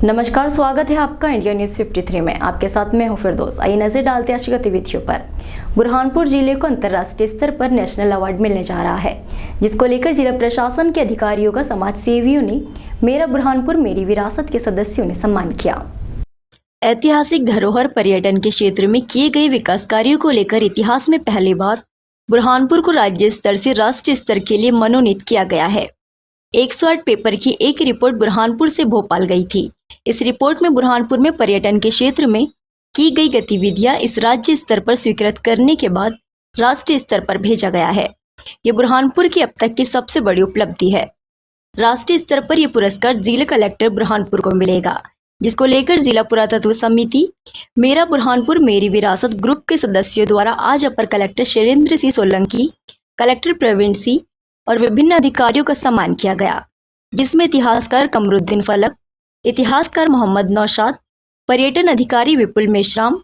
नमस्कार, स्वागत है आपका इंडिया न्यूज 53 में। आपके साथ मैं हूं फिरदौस। आइए नजर डालते हैं आज की गतिविधियों पर। बुरहानपुर जिले को अंतर्राष्ट्रीय स्तर पर नेशनल अवार्ड मिलने जा रहा है, जिसको लेकर जिला प्रशासन के अधिकारियों का समाज सेवियों ने मेरा बुरहानपुर मेरी विरासत के सदस्यों ने सम्मान किया। ऐतिहासिक धरोहर पर्यटन के क्षेत्र में किए गए विकास कार्यों को लेकर इतिहास में पहली बार बुरहानपुर को राज्य स्तर से राष्ट्रीय स्तर के लिए मनोनीत किया गया है। 108 पेपर की एक रिपोर्ट बुरहानपुर से भोपाल गई थी। इस रिपोर्ट में बुरहानपुर में पर्यटन के क्षेत्र में की गई गतिविधियां इस राज्य स्तर पर स्वीकृत करने के बाद राष्ट्रीय स्तर पर भेजा गया है। ये बुरहानपुर की अब तक की सबसे बड़ी उपलब्धि है। राष्ट्रीय स्तर पर यह पुरस्कार जिला कलेक्टर बुरहानपुर को मिलेगा, जिसको लेकर जिला पुरातत्व समिति मेरा बुरहानपुर मेरी विरासत ग्रुप के सदस्यों द्वारा आज अपर कलेक्टर शैलेंद्र सिंह सोलंकी, कलेक्टर प्रवीण सिंह और विभिन्न अधिकारियों का सम्मान किया गया, जिसमें इतिहासकार कमरुद्दीन फलक, इतिहासकार मोहम्मद नौशाद, पर्यटन अधिकारी विपुल मेश्राम,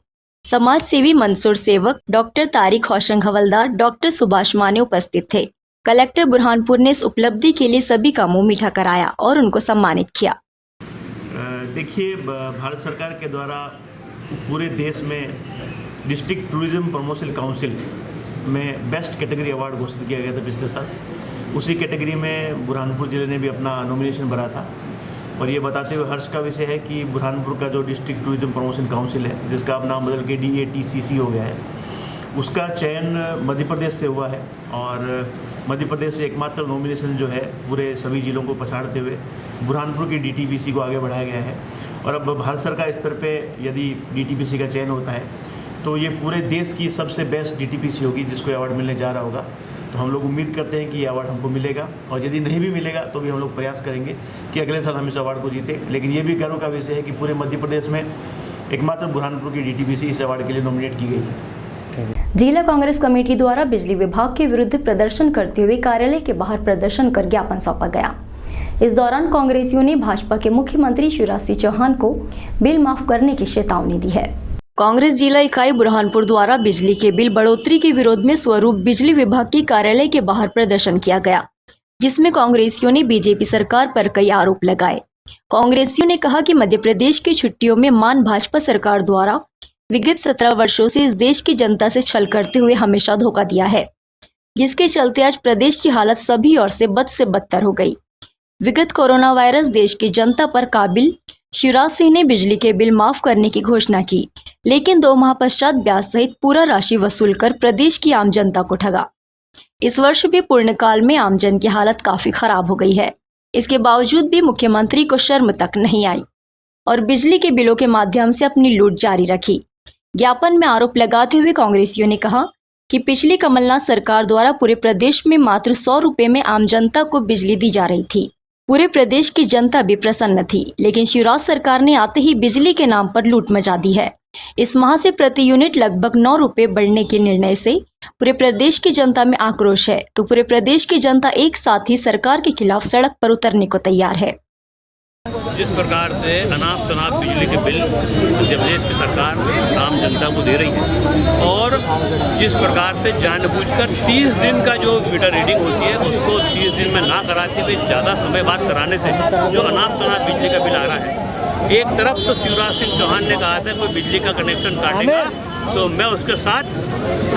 समाज सेवी मंसूर सेवक, डॉक्टर तारिक होशंग हवलदार, डॉक्टर सुभाष माने उपस्थित थे। कलेक्टर बुरहानपुर ने इस उपलब्धि के लिए सभी का मुंह मीठा कराया और उनको सम्मानित किया। देखिए, भारत सरकार के द्वारा पूरे देश में डिस्ट्रिक्ट टूरिज्म प्रमोशन काउंसिल में बेस्ट कैटेगरी अवार्ड घोषित किया गया था पिछले साल। उसी कैटेगरी में बुरहानपुर जिले ने भी अपना नॉमिनेशन भरा था और ये बताते हुए हर्ष का विषय है कि बुरहानपुर का जो डिस्ट्रिक्ट टूरिज्म प्रमोशन काउंसिल है, जिसका अब नाम बदल के DATCC हो गया है, उसका चयन मध्य प्रदेश से हुआ है और मध्य प्रदेश से एकमात्र नॉमिनेशन जो है पूरे सभी जिलों को पछाड़ते हुए बुरहानपुर की DTPC को आगे बढ़ाया गया है। और अब भारत सरकार स्तर पे यदि DTPC का चयन होता है तो ये पूरे देश की सबसे बेस्ट DTPC होगी, जिसको अवार्ड मिलने जा रहा होगा। तो हम लोग उम्मीद करते हैं कि ये अवार्ड हमको मिलेगा और यदि नहीं भी मिलेगा तो भी हम लोग प्रयास करेंगे कि अगले साल हम इस अवार्ड को जीते। लेकिन ये भी गर्व का विषय है कि पूरे मध्य प्रदेश में एकमात्र बुरहानपुर की DTPC इस अवार्ड के लिए नॉमिनेट की गई है। जिला कांग्रेस कमेटी द्वारा बिजली विभाग के विरुद्ध प्रदर्शन करते हुए कार्यालय के बाहर प्रदर्शन कर ज्ञापन सौंपा गया। इस दौरान कांग्रेसियों ने भाजपा के मुख्यमंत्री शिवराज सिंह चौहान को बिल माफ करने की चेतावनी दी है। कांग्रेस जिला इकाई बुरहानपुर द्वारा बिजली के बिल बढ़ोतरी के विरोध में स्वरूप बिजली विभाग के कार्यालय के बाहर प्रदर्शन किया गया, जिसमें कांग्रेसियों ने बीजेपी सरकार पर कई आरोप लगाए। कांग्रेसियों ने कहा कि मध्य प्रदेश की छुट्टियों में मान भाजपा सरकार द्वारा विगत 17 वर्षों से इस देश की जनता से छल करते हुए हमेशा धोखा दिया है, जिसके चलते आज प्रदेश की हालत सभी ओर से बदतर हो गई। विगत कोरोना वायरस देश की जनता पर काबिल शिवराज सिंह ने बिजली के बिल माफ करने की घोषणा की, लेकिन 2 माह पश्चात ब्याज सहित पूरा राशि वसूल कर प्रदेश की आम जनता को ठगा। इस वर्ष भी पूर्णकाल में आम जन की हालत काफी खराब हो गई है। इसके बावजूद भी मुख्यमंत्री को शर्म तक नहीं आई और बिजली के बिलों के माध्यम से अपनी लूट जारी रखी। ज्ञापन में आरोप लगाते हुए कांग्रेसियों ने कहा कि पिछली कमलनाथ सरकार द्वारा पूरे प्रदेश में मात्र 100 रुपए में आम जनता को बिजली दी जा रही थी। पूरे प्रदेश की जनता भी प्रसन्न थी, लेकिन शिवराज सरकार ने आते ही बिजली के नाम पर लूट मचा दी है। इस माह से प्रति यूनिट लगभग 9 रुपए बढ़ने के निर्णय से पूरे प्रदेश की जनता में आक्रोश है, तो पूरे प्रदेश की जनता एक साथ ही सरकार के खिलाफ सड़क पर उतरने को तैयार है। जिस प्रकार से अनाप शनाप बिजली के बिल मध्य प्रदेश की सरकार आम जनता को दे रही है और जिस प्रकार से जानबूझकर 30 दिन का जो मीटर रीडिंग होती है उसको 30 दिन में ना कराते हुए ज़्यादा समय बाद कराने से जो अनाप शनाप बिजली का बिल आ रहा है। एक तरफ तो शिवराज सिंह चौहान ने कहा था कोई बिजली का कनेक्शन काटेगा तो मैं उसके साथ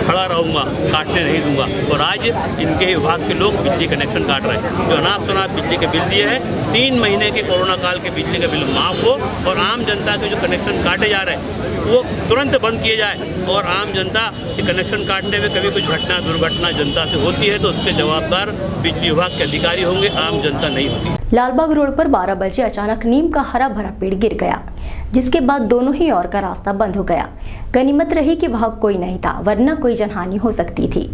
खड़ा रहूँगा, काटने नहीं दूंगा, और आज इनके विभाग के लोग बिजली कनेक्शन काट रहे हैं। जो अनाप शनाप बिजली के बिल दिए हैं, 3 महीने के कोरोना काल के बिजली का बिल माफ़ हो और आम जनता के जो कनेक्शन काटे जा रहे हैं वो तुरंत बंद किए जाए और आम जनता के कनेक्शन काटने में कभी कुछ घटना दुर्घटना जनता से होती है तो उसके जवाबदार बिजली विभाग के अधिकारी होंगे, आम जनता नहीं होगी। लालबाग रोड पर 12 बजे अचानक नीम का हरा भरा पेड़ गिर गया, जिसके बाद दोनों ही ओर का रास्ता बंद हो गया। गनीमत रही कि वहां कोई नहीं था, वरना कोई जनहानि हो सकती थी।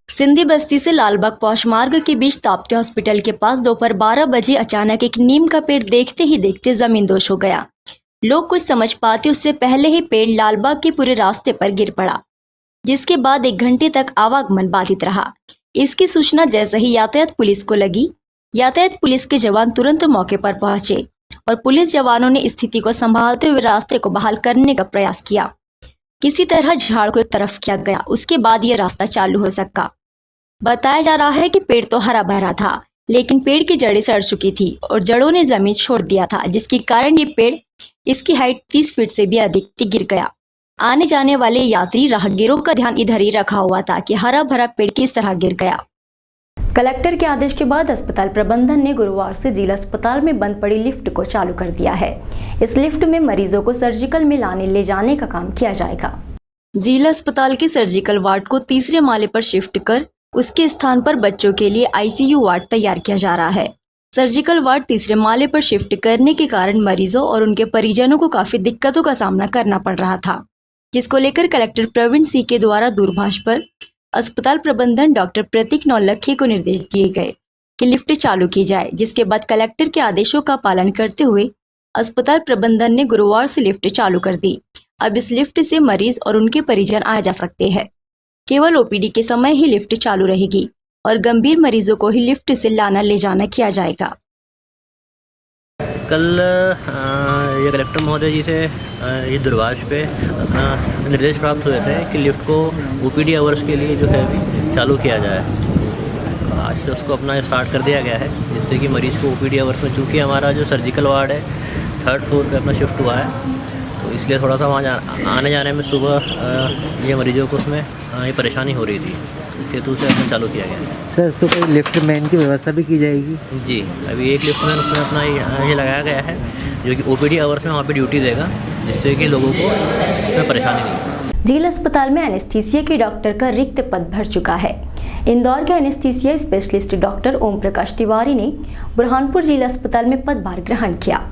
सिंधी बस्ती से लालबाग पौष मार्ग के बीच ताप्ती हॉस्पिटल के पास दोपहर 12 बजे अचानक एक नीम का पेड़ देखते ही देखते जमींदोज हो गया। लोग कुछ समझ पाते उससे पहले ही पेड़ लालबाग के पूरे रास्ते पर गिर पड़ा, जिसके बाद 1 घंटे तक आवागमन बाधित रहा। इसकी सूचना जैसे ही यातायात पुलिस को लगी, यातायात पुलिस के जवान तुरंत मौके पर पहुंचे और पुलिस जवानों ने स्थिति को संभालते हुए रास्ते को बहाल करने का प्रयास किया। किसी तरह झाड़ को एक तरफ किया गया, उसके बाद यह रास्ता चालू हो सका। बताया जा रहा है कि पेड़ तो हरा भरा था, लेकिन पेड़ की जड़ें सड़ चुकी थी और जड़ों ने जमीन छोड़ दिया था, जिसके कारण ये पेड़ इसकी हाइट 30 फीट से भी अधिक थी, गिर गया। आने जाने वाले यात्री राहगीरों का ध्यान इधर ही रखा हुआ था कि हरा भरा पेड़ किस तरह गिर गया। कलेक्टर के आदेश के बाद अस्पताल प्रबंधन ने गुरुवार से जिला अस्पताल में बंद पड़ी लिफ्ट को चालू कर दिया है। इस लिफ्ट में मरीजों को सर्जिकल में लाने ले जाने का काम किया जाएगा। जिला अस्पताल के सर्जिकल वार्ड को तीसरे माले पर शिफ्ट कर उसके स्थान पर बच्चों के लिए आईसीयू वार्ड तैयार किया जा रहा है। सर्जिकल वार्ड तीसरे माले पर शिफ्ट करने के कारण मरीजों और उनके परिजनों को काफी दिक्कतों का सामना करना पड़ रहा था, जिसको लेकर कलेक्टर प्रवीण सिंह के द्वारा दूरभाष पर अस्पताल प्रबंधन डॉक्टर प्रतीक नौलखी को निर्देश दिए गए कि लिफ्ट चालू की जाए, जिसके बाद कलेक्टर के आदेशों का पालन करते हुए अस्पताल प्रबंधन ने गुरुवार से लिफ्ट चालू कर दी। अब इस लिफ्ट से मरीज और उनके परिजन आ जा सकते हैं। केवल ओपीडी के समय ही लिफ्ट चालू रहेगी और गंभीर मरीजों को ही लिफ्ट से लाना ले जाना किया जाएगा। कल ये कलेक्टर महोदय जी से ये दूरभाष पे निर्देश प्राप्त हुए थे कि लिफ्ट को ओपीडी आवर्स के लिए जो है अभी चालू किया जाए। आज से उसको अपना स्टार्ट कर दिया गया है, जिससे कि मरीज़ को ओपीडी आवर्स में, चूँकि हमारा जो सर्जिकल वार्ड है 3rd फ्लोर पे अपना शिफ्ट हुआ है, तो इसलिए थोड़ा सा वहाँ आने जाने में सुबह ये मरीजों को उसमें ये परेशानी हो रही थी, इस हेतु से अपना चालू किया गया है। सर, तो कोई लिफ्ट मैन की व्यवस्था भी की जाएगी? जी, अभी एक लिफ्ट मैन उसमें अपना ये लगाया गया है, जो कि ओपीडी आवर्स में वहाँ पे ड्यूटी देगा, जिससे कि लोगों को इसमें परेशानी नहीं। जिला अस्पताल में एनेस्थीसिया के डॉक्टर का रिक्त पद भर चुका है। इंदौर के anaesthesia specialist doctor Om Prakash Tiwari ने बुरहानपुर जिला अस्पताल में पदभार ग्रहण किया।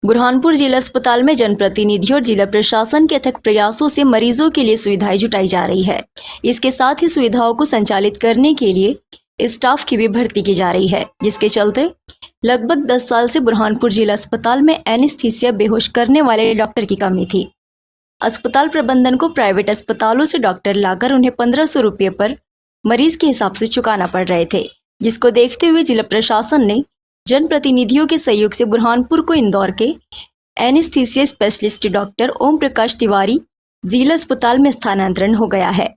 बुरहानपुर जिला अस्पताल में जनप्रतिनिधियों और जिला प्रशासन के अथक प्रयासों से मरीजों के लिए सुविधाएं जुटाई जा रही है। इसके साथ ही सुविधाओं को संचालित करने के लिए स्टाफ की भी भर्ती की जा रही है, जिसके चलते लगभग 10 साल से बुरहानपुर जिला अस्पताल में एनेस्थीसिया बेहोश करने वाले डॉक्टर की कमी थी। अस्पताल प्रबंधन को प्राइवेट अस्पतालों से डॉक्टर लाकर उन्हें 1500 रुपये पर मरीज के हिसाब से चुकाना पड़ रहे थे, जिसको देखते हुए जिला प्रशासन ने जनप्रतिनिधियों के सहयोग से बुरहानपुर को इंदौर के anaesthesia specialist doctor Om Prakash Tiwari जिला अस्पताल में स्थानांतरण हो गया है।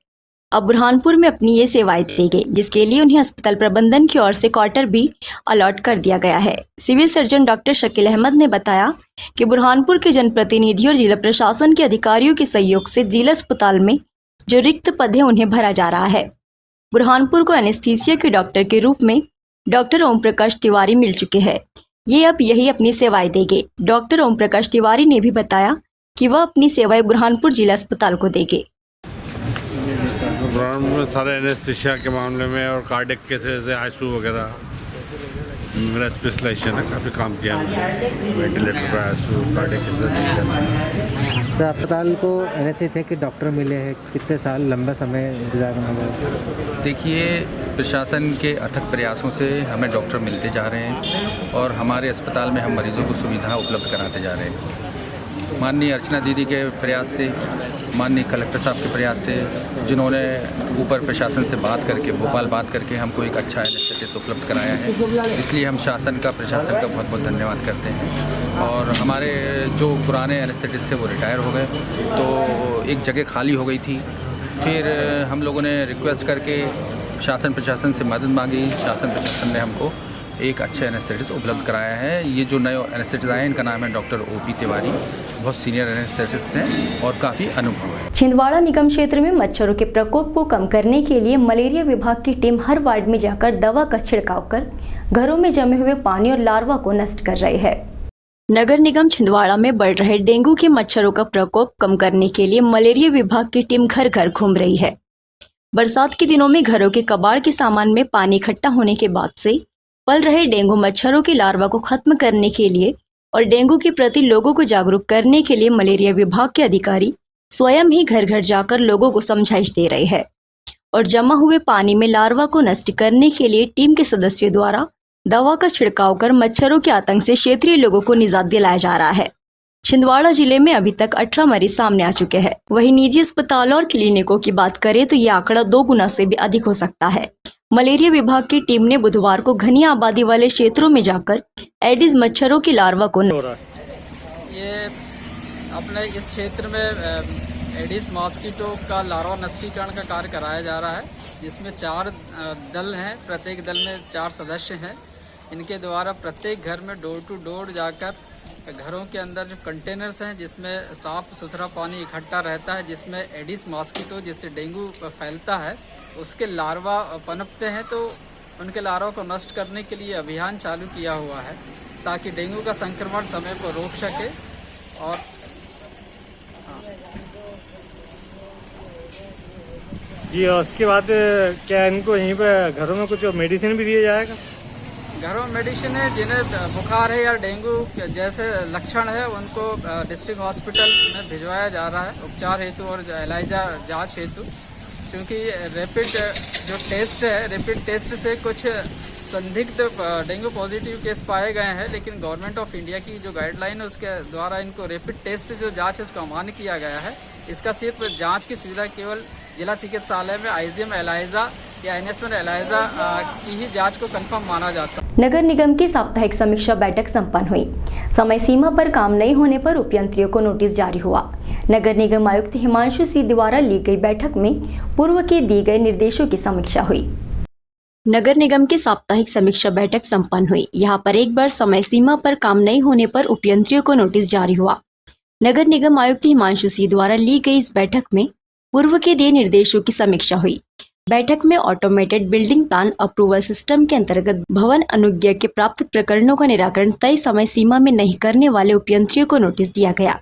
अब बुरहानपुर में अपनी ये सेवाएं देंगे, जिसके लिए उन्हें अस्पताल प्रबंधन की ओर से क्वार्टर भी अलॉट कर दिया गया है। Civil surgeon doctor Shakeel Ahmed ने बताया कि बुरहानपुर के जनप्रतिनिधियों और जिला प्रशासन के अधिकारियों के सहयोग से जिला अस्पताल में जो रिक्त पद है उन्हें भरा जा रहा है। बुरहानपुर को एनेस्थीसिया के डॉक्टर के रूप में डॉक्टर ओम प्रकाश तिवारी मिल चुके हैं। ये अब यही अपनी सेवाएं देंगे। डॉक्टर ओम प्रकाश तिवारी ने भी बताया कि वह अपनी सेवाएं बुरहानपुर जिला अस्पताल को देंगे। बुरहानपुर में सारे एनेस्थीसिया के मामले में और कार्डियक केसेस, आईसीयू वगैरह मेरा स्पेशलाइजेशन है, काफ़ी काम किया हमने वेंटिलेटर पर, आईसीयू, कार्डियक केसेस। सर, अस्पताल को एनएसए थे कि डॉक्टर मिले हैं, कितने साल लंबा समय इंतजार करना पड़ा? देखिए, प्रशासन के अथक प्रयासों से हमें डॉक्टर मिलते जा रहे हैं और हमारे अस्पताल में हम मरीजों को सुविधा उपलब्ध कराते जा रहे हैं। माननीय अर्चना दीदी के प्रयास से, माननीय कलेक्टर साहब के प्रयास से, जिन्होंने ऊपर प्रशासन से बात करके, भोपाल बात करके हमको एक अच्छा एनेस्थेटिस्ट उपलब्ध कराया है, इसलिए हम प्रशासन का बहुत बहुत धन्यवाद करते हैं। और हमारे जो पुराने एनेस्थेटिस्ट थे वो रिटायर हो गए, तो एक जगह खाली हो गई थी। फिर हम लोगों ने रिक्वेस्ट करके प्रशासन से मदद मांगी। शासन प्रशासन ने हमको एक अच्छे एनेस्थेटिस्ट उपलब्ध कराया है। ये जो नए एनेस्थेटिस्ट आए हैं, इनका नाम है डॉक्टर ओपी तिवारी, बहुत सीनियर एनेस्थेटिस्ट हैं और काफ़ी अनुभव है। छिंदवाड़ा निगम क्षेत्र में मच्छरों के प्रकोप को कम करने के लिए मलेरिया विभाग की टीम हर वार्ड में जाकर दवा का छिड़काव कर घरों में जमे हुए पानी और लार्वा को नष्ट कर रही है। नगर निगम छिंदवाड़ा में बढ़ रहे डेंगू के मच्छरों का प्रकोप कम करने के लिए मलेरिया विभाग की टीम घर घर घूम रही है। बरसात के दिनों में घरों के कबाड़ के सामान में पानी इकट्ठा होने के बाद से पल रहे डेंगू मच्छरों के लार्वा को खत्म करने के लिए और डेंगू के प्रति लोगों को जागरूक करने के लिए मलेरिया विभाग के अधिकारी स्वयं ही घर घर जाकर लोगों को समझाइश दे रहे हैं और जमा हुए पानी में लार्वा को नष्ट करने के लिए टीम के सदस्यों द्वारा दवा का छिड़काव कर मच्छरों के आतंक से क्षेत्रीय लोगों को निजात दिलाया जा रहा है। छिंदवाड़ा जिले में अभी तक 18 मरीज सामने आ चुके हैं। वहीं निजी अस्पतालों और क्लिनिकों की बात करें तो ये आंकड़ा 2 गुना से भी अधिक हो सकता है। मलेरिया विभाग की टीम ने बुधवार को घनी आबादी वाले क्षेत्रों में जाकर एडिस मच्छरों की लार्वा को ये अपने इस क्षेत्र में एडिस मॉस्किटो का लार्वा नष्टीकरण का कार्य कराया जा रहा है, जिसमें 4 दल हैं। प्रत्येक दल में 4 सदस्य हैं। इनके द्वारा प्रत्येक घर में डोर टू डोर जाकर घरों के अंदर जो कंटेनर्स हैं जिसमें साफ सुथरा पानी इकट्ठा रहता है, जिसमें एडिस मॉस्किटो जिससे डेंगू फैलता है उसके लार्वा पनपते हैं, तो उनके लार्वा को नष्ट करने के लिए अभियान चालू किया हुआ है ताकि डेंगू का संक्रमण समय पर रोक सके। और जी, और उसके बाद क्या इनको यहीं पर घरों में कुछ मेडिसिन भी दिया जाएगा? घरों में मेडिसिन है, जिन्हें बुखार है या डेंगू जैसे लक्षण है उनको डिस्ट्रिक्ट हॉस्पिटल में भिजवाया जा रहा है उपचार हेतु और एलाइजा जांच हेतु, क्योंकि रैपिड जो टेस्ट है, रैपिड टेस्ट से कुछ संदिग्ध डेंगू पॉजिटिव केस पाए गए हैं, लेकिन गवर्नमेंट ऑफ इंडिया की जो गाइडलाइन है उसके द्वारा इनको रैपिड टेस्ट जो जांच है उसको अमान्य किया गया है। इसका सिर्फ जांच की सुविधा केवल जिला चिकित्सालय में आईजीएम एलाइजा या एनएसएम एलाइजा की ही जांच को कंफर्म माना जाता है। नगर निगम की साप्ताहिक समीक्षा बैठक संपन्न हुई। समय सीमा पर काम नहीं होने पर उपयंत्रियों को नोटिस जारी हुआ। नगर निगम आयुक्त हिमांशु सी द्वारा ली गई बैठक में पूर्व के दिए गए निर्देशों की समीक्षा हुई। नगर निगम की साप्ताहिक समीक्षा बैठक संपन्न हुई। यहाँ पर एक बार समय सीमा पर काम नहीं होने पर उपयंत्रियों को नोटिस जारी हुआ। नगर निगम आयुक्त हिमांशु सी द्वारा ली गई इस बैठक में पूर्व के दिए निर्देशों की समीक्षा हुई। बैठक में automated building plan approval system के अंतर्गत भवन अनुज्ञा के प्राप्त प्रकरणों का निराकरण तय समय सीमा में नहीं करने वाले उपयंत्रियों को नोटिस दिया गया।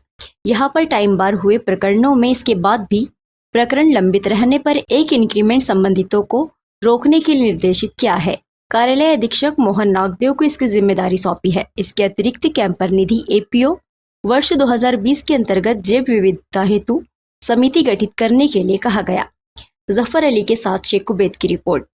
यहाँ पर टाइम बार हुए प्रकरणों में इसके बाद भी प्रकरण लंबित रहने पर एक इंक्रीमेंट संबंधितों को रोकने के लिए निर्देशित किया है। कार्यालय अधीक्षक मोहन नागदेव को इसकी जिम्मेदारी सौंपी है। इसके अतिरिक्त कैंपर निधि एपीओ वर्ष 2020 के अंतर्गत जैव विविधता हेतु समिति गठित करने के लिए कहा गया। जफर अली के साथ शेख कुबैद की रिपोर्ट।